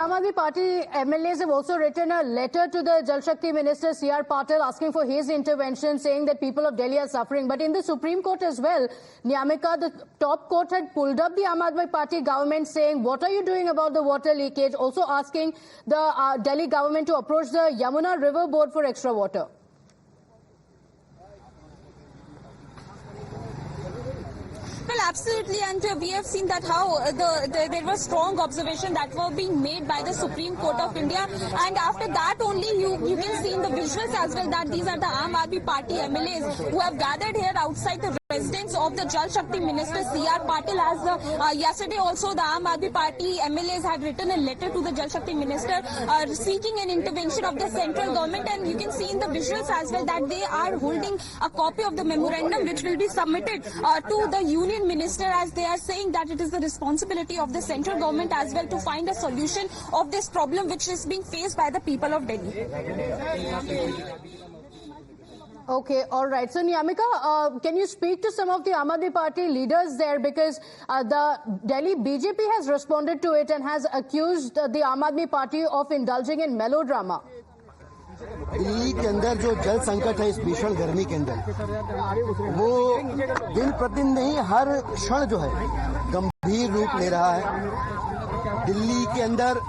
Aam Aadmi Party MLAs have also written a letter to the Jal Shakti Minister C.R. Patil asking for his intervention, saying that people of Delhi are suffering. But in the Supreme Court as well, Nyamika, the top court had pulled up the Aam Aadmi Party government, saying, what are you doing about the water leakage? Also asking the Delhi government to approach the Yamuna River Board for extra water. Well, absolutely, and we have seen that how there was strong observation that were being made by the Supreme Court of India, and after that only you can see in the visuals as well that these are the Aam Aadmi Party MLAs who have gathered here outside the residence of the Jal Shakti Minister C.R. Patil. As yesterday also the Aam Aadmi Party MLAs had written a letter to the Jal Shakti Minister seeking an intervention of the central government, and you can see in the visuals as well that they are holding a copy of the memorandum which will be submitted to the Union Minister, as they are saying that it is the responsibility of the central government as well to find a solution of this problem which is being faced by the people of Delhi. Okay, all right. So, Nyamika, can you speak to some of the Aam Aadmi Party leaders there? Because the Delhi BJP has responded to it and has accused the Aam Aadmi Party of indulging in melodrama. Delhi के अंदर जो जल संकट है इस भीषण गर्मी के अंदर वो दिन प्रतिदिन नहीं हर क्षण जो है गंभीर रूप ले रहा है। दिल्ली के अंदर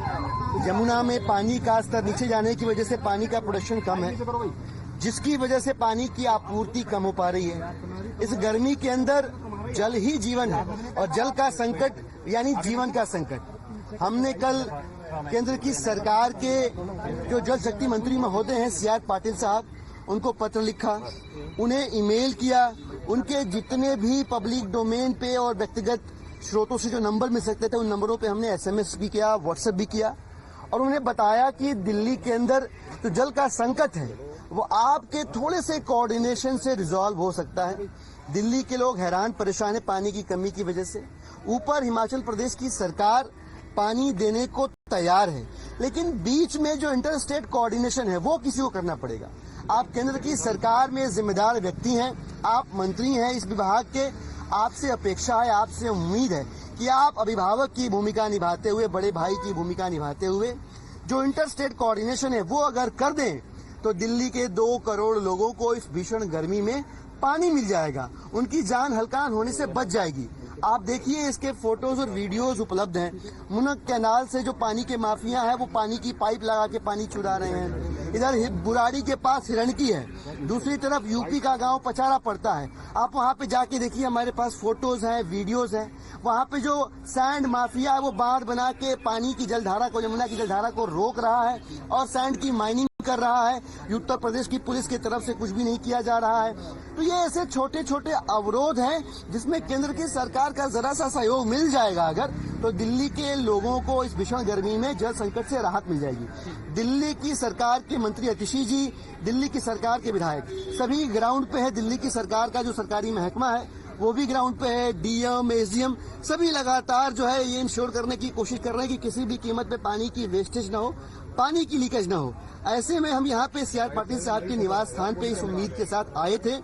यमुना में पानी का स्तर नीचे जाने की वजह से पानी का प्रोडक्शन कम है, जिसकी वजह से पानी की आपूर्ति कम हो पा रही है। इस गर्मी के अंदर जल ही जीवन है और जल का संकट यानी जीवन का संकट। हमने कल केंद्र की सरकार के जो जल शक्ति मंत्री महोदय हैं C.R. पाटिल साहब, उनको पत्र लिखा, उन्हें ईमेल किया, उनके जितने भी पब्लिक डोमेन पे और व्यक्तिगत स्रोतों से जो नंबर मिल सकते थे उन नंबरों पे हमने SMS भी किया, WhatsApp भी किया और उन्हें बताया कि दिल्ली के अंदर जो जल का संकट है वो आपके थोड़े से कोऑर्डिनेशन से रिजॉल्व हो सकता है। दिल्ली के लोग हैरान परेशान है पानी की कमी की वजह से। ऊपर हिमाचल प्रदेश की सरकार पानी देने को तैयार है, लेकिन बीच में जो इंटर स्टेट कोऑर्डिनेशन है वो किसी को करना पड़ेगा। आप केंद्र की सरकार में जिम्मेदार व्यक्ति हैं, आप मंत्री हैं इस विभाग के, आपसे अपेक्षा है, आपसे उम्मीद है कि आप अभिभावक की भूमिका निभाते हुए, बड़े भाई की भूमिका निभाते हुए जो इंटर स्टेट कोऑर्डिनेशन है वो अगर कर दें तो दिल्ली के 2 करोड़ लोगों को इस भीषण गर्मी में पानी मिल जाएगा, उनकी जान हल्कान होने से बच जाएगी। आप देखिए इसके फोटोज और वीडियोज उपलब्ध हैं। मुनक कैनाल से जो पानी के माफिया हैं वो पानी की पाइप लगा के पानी चुरा रहे हैं। इधर बुराड़ी के पास हिरणकी है, दूसरी तरफ यूपी का गांव पचारा पड़ता है। आप वहां पे जाके देखिए, हमारे पास फोटोज हैं, वीडियोज हैं। वहां पे जो सैंड माफिया है वो बांध बना के पानी की जलधारा को, यमुना की जलधारा को रोक रहा है और सैंड की माइनिंग कर रहा है। उत्तर प्रदेश की पुलिस की तरफ से कुछ भी नहीं किया जा रहा है। तो ये ऐसे छोटे छोटे अवरोध हैं जिसमें केंद्र की सरकार का जरा सा सहयोग मिल जाएगा अगर, तो दिल्ली के लोगों को इस भीषण गर्मी में जल संकट से राहत मिल जाएगी। दिल्ली की सरकार के मंत्री अतिशी जी, दिल्ली की सरकार के विधायक सभी ग्राउंड पे है। दिल्ली की सरकार का जो सरकारी महकमा है वो भी ग्राउंड पे है। DM, SDM सभी लगातार जो है ये इंश्योर करने की कोशिश कर रहे हैं कि किसी भी कीमत पे पानी की वेस्टेज ना हो, पानी की लीकेज ना हो। ऐसे में हम यहाँ पे C.R. पाटिल साहब के निवास स्थान पे इस उम्मीद के साथ आए थे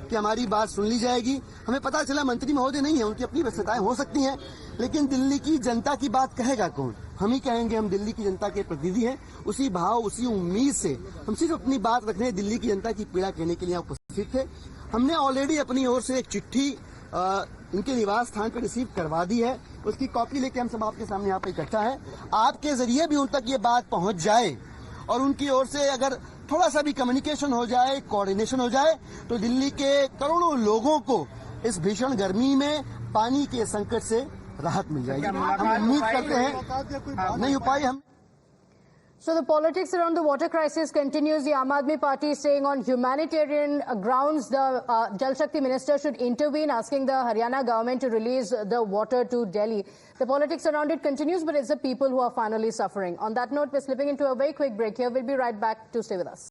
कि हमारी बात सुन ली जाएगी। हमें पता चला मंत्री महोदय नहीं है, उनकी अपनी व्यस्तताएं हो सकती हैं, लेकिन दिल्ली की जनता की बात कहेगा कौन? हम ही कहेंगे। हम दिल्ली की जनता के प्रतिनिधि हैं। उसी भाव, उसी उम्मीद से हम सिर्फ अपनी बात रखने, दिल्ली की जनता की पीड़ा कहने के लिए उपस्थित थे। हमने ऑलरेडी अपनी ओर से एक चिट्ठी इनके निवास स्थान पर रिसीव करवा दी है, उसकी कॉपी लेके हम सब आपके सामने यहाँ पे इकट्ठा है। आपके जरिए भी उन तक ये बात पहुंच जाए और उनकी ओर से अगर थोड़ा सा भी कम्युनिकेशन हो जाए, कोऑर्डिनेशन हो जाए, तो दिल्ली के करोड़ों लोगों को इस भीषण गर्मी में पानी के संकट से राहत मिल जाएगी। हम उम्मीद करते हैं नहीं उपाय हम। So the politics around the water crisis continues. The Aam Aadmi Party is saying on humanitarian grounds the Jal Shakti Minister should intervene, asking the Haryana government to release the water to Delhi. The politics around it continues, but it's the people who are finally suffering. On that note, we're slipping into a very quick break here. We'll be right back to stay with us.